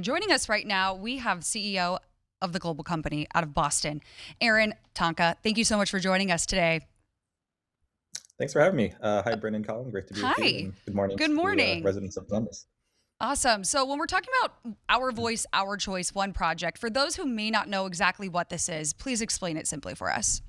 Joining us right now, we have CEO of the global company out of Boston, Aaron Tonka. Thank you so much for joining us today. Thanks for having me. Hi, Brendan, Colin. Great to be with you, Hi. and good morning Good to the morning. residents of Columbus. Awesome. So, when we're talking about Our Voice, Our Choice One project, for those who may not know exactly what this is, please explain it simply for us.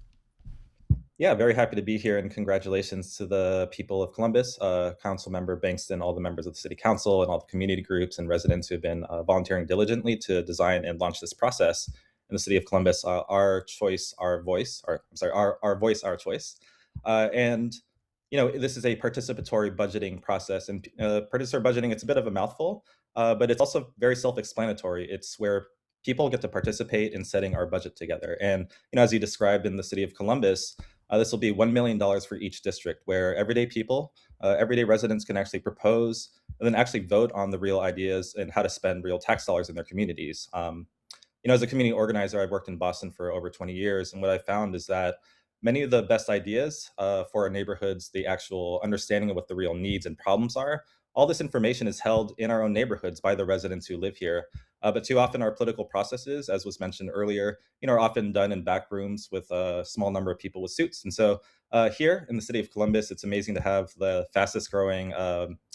Yeah, very happy to be here, and congratulations to the people of Columbus, Council Member Bankston, all the members of the City Council, and all the community groups and residents who have been volunteering diligently to design and launch this process in the City of Columbus. Our choice, our voice, or I'm sorry, our voice, our choice. And this is a participatory budgeting process, and participatory budgeting, it's a bit of a mouthful, but it's also very self-explanatory. It's where people get to participate in setting our budget together. And as you described in the City of Columbus, this will be $1 million for each district, where everyday people, everyday residents can actually propose and then actually vote on the real ideas and how to spend real tax dollars in their communities. As a community organizer, I've worked in Boston for over 20 years, and what I found is that many of the best ideas for our neighborhoods, the actual understanding of what the real needs and problems are, all this information is held in our own neighborhoods by the residents who live here. But too often, our political processes, as was mentioned earlier, are often done in back rooms with a small number of people with suits. And so, here in the city of Columbus, it's amazing to have the fastest growing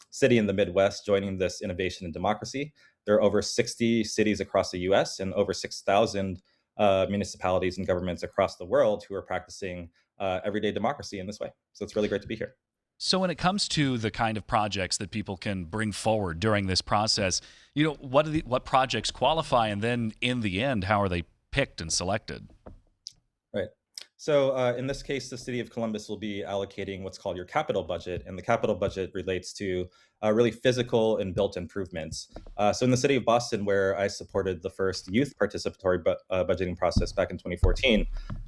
city in the Midwest joining this innovation and democracy. There are over 60 cities across the US and over 6,000 municipalities and governments across the world who are practicing everyday democracy in this way. So it's really great to be here. So when it comes to the kind of projects that people can bring forward during this process, what projects qualify, and then in the end, how are they picked and selected? Right. So in this case, the city of Columbus will be allocating what's called your capital budget, and the capital budget relates to really physical and built improvements. So in the city of Boston, where I supported the first youth participatory budgeting process back in 2014,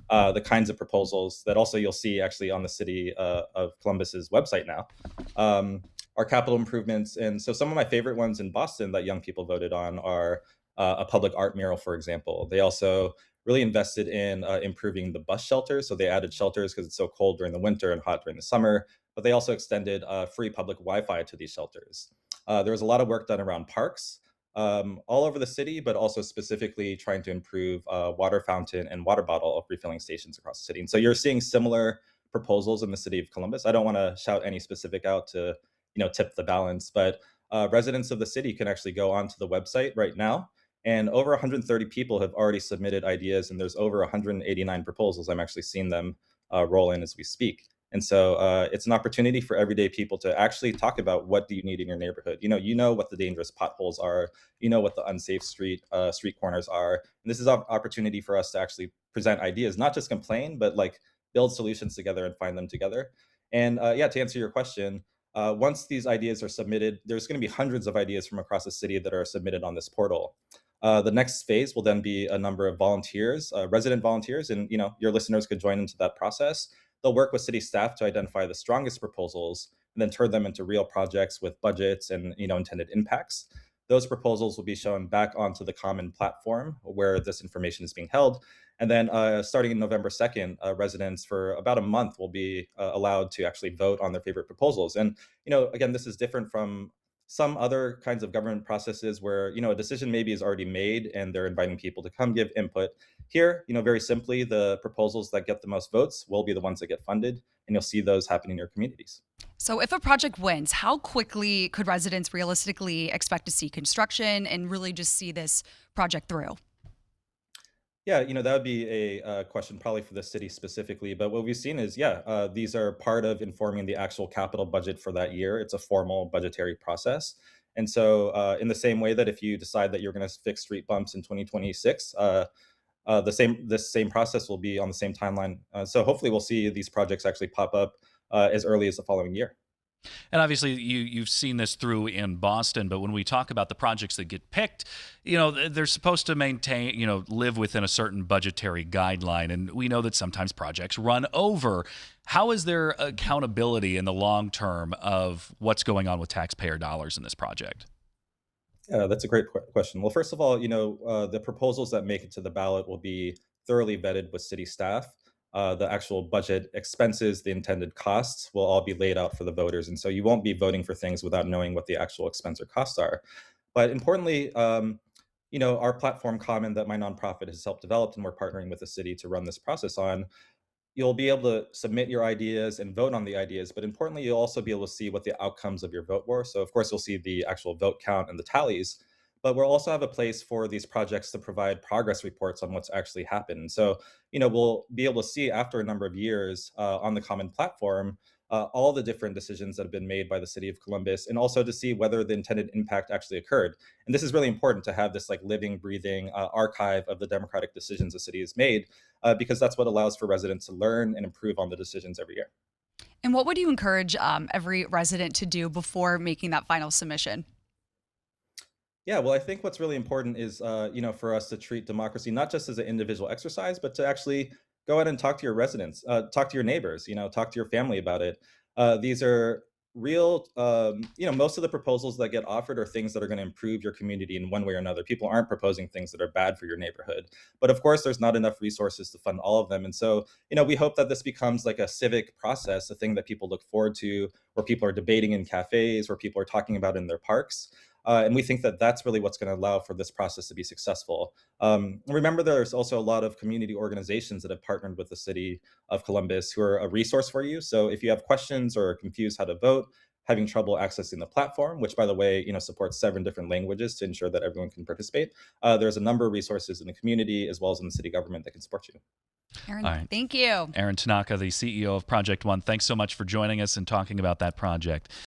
the kinds of proposals that also you'll see actually on the city of Columbus's website now are capital improvements. And so some of my favorite ones in Boston that young people voted on are a public art mural, for example. They also really invested in improving the bus shelters. So they added shelters because it's so cold during the winter and hot during the summer. But they also extended free public Wi-Fi to these shelters. There was a lot of work done around parks all over the city, but also specifically trying to improve water fountain and water bottle refilling stations across the city. And so you're seeing similar proposals in the city of Columbus. I don't want to shout any specific out to tip the balance, but residents of the city can actually go onto the website right now, and over 130 people have already submitted ideas, and there's over 189 proposals. I'm actually seeing them roll in as we speak. And so it's an opportunity for everyday people to actually talk about what do you need in your neighborhood. You know what the dangerous potholes are. You know what the unsafe street corners are. And this is an opportunity for us to actually present ideas, not just complain, but like build solutions together and find them together. And yeah, to answer your question, once these ideas are submitted, there's going to be hundreds of ideas from across the city that are submitted on this portal. The next phase will then be a number of volunteers, resident volunteers, and your listeners could join into that process. They'll work with city staff to identify the strongest proposals and then turn them into real projects with budgets and intended impacts. Those proposals will be shown back onto the common platform where this information is being held. And then starting in November 2nd, residents for about a month will be allowed to actually vote on their favorite proposals. And, again, this is different from some other kinds of government processes where a decision maybe is already made and they're inviting people to come give input. Here, very simply, the proposals that get the most votes will be the ones that get funded, and you'll see those happen in your communities. So, if a project wins, how quickly could residents realistically expect to see construction and really just see this project through? Yeah, that would be a question probably for the city specifically. But what we've seen is, yeah, these are part of informing the actual capital budget for that year. It's a formal budgetary process. And so, in the same way that if you decide that you're going to fix street bumps in 2026, this same process will be on the same timeline. So hopefully, we'll see these projects actually pop up as early as the following year. And obviously, you've seen this through in Boston. But when we talk about the projects that get picked, they're supposed to maintain, live within a certain budgetary guideline. And we know that sometimes projects run over. How is there accountability in the long term of what's going on with taxpayer dollars in this project? Yeah, that's a great question. Well, first of all, the proposals that make it to the ballot will be thoroughly vetted with city staff. The actual budget expenses, the intended costs will all be laid out for the voters. And so you won't be voting for things without knowing what the actual expense or costs are. But importantly, our platform Common that my nonprofit has helped develop and we're partnering with the city to run this process on, you'll be able to submit your ideas and vote on the ideas, but importantly, you'll also be able to see what the outcomes of your vote were. So, of course, you'll see the actual vote count and the tallies, but we'll also have a place for these projects to provide progress reports on what's actually happened. So, we'll be able to see after a number of years on the Common platform all the different decisions that have been made by the city of Columbus, and also to see whether the intended impact actually occurred. And this is really important to have this like living, breathing archive of the democratic decisions the city has made, because that's what allows for residents to learn and improve on the decisions every year. And what would you encourage every resident to do before making that final submission? Yeah, well, I think what's really important is, for us to treat democracy not just as an individual exercise, but to actually go out and talk to your residents, talk to your neighbors, talk to your family about it. These are real, most of the proposals that get offered are things that are going to improve your community in one way or another. People aren't proposing things that are bad for your neighborhood. But of course, there's not enough resources to fund all of them. And so, we hope that this becomes like a civic process, a thing that people look forward to, where people are debating in cafes, where people are talking about in their parks. And we think that that's really what's going to allow for this process to be successful. Remember, there's also a lot of community organizations that have partnered with the city of Columbus who are a resource for you. So if you have questions or are confused how to vote, having trouble accessing the platform, which by the way, supports 7 different languages to ensure that everyone can participate, there's a number of resources in the community as well as in the city government that can support you. Aaron, All right. thank you. Aaron Tanaka, the CEO of Project One, thanks so much for joining us and talking about that project.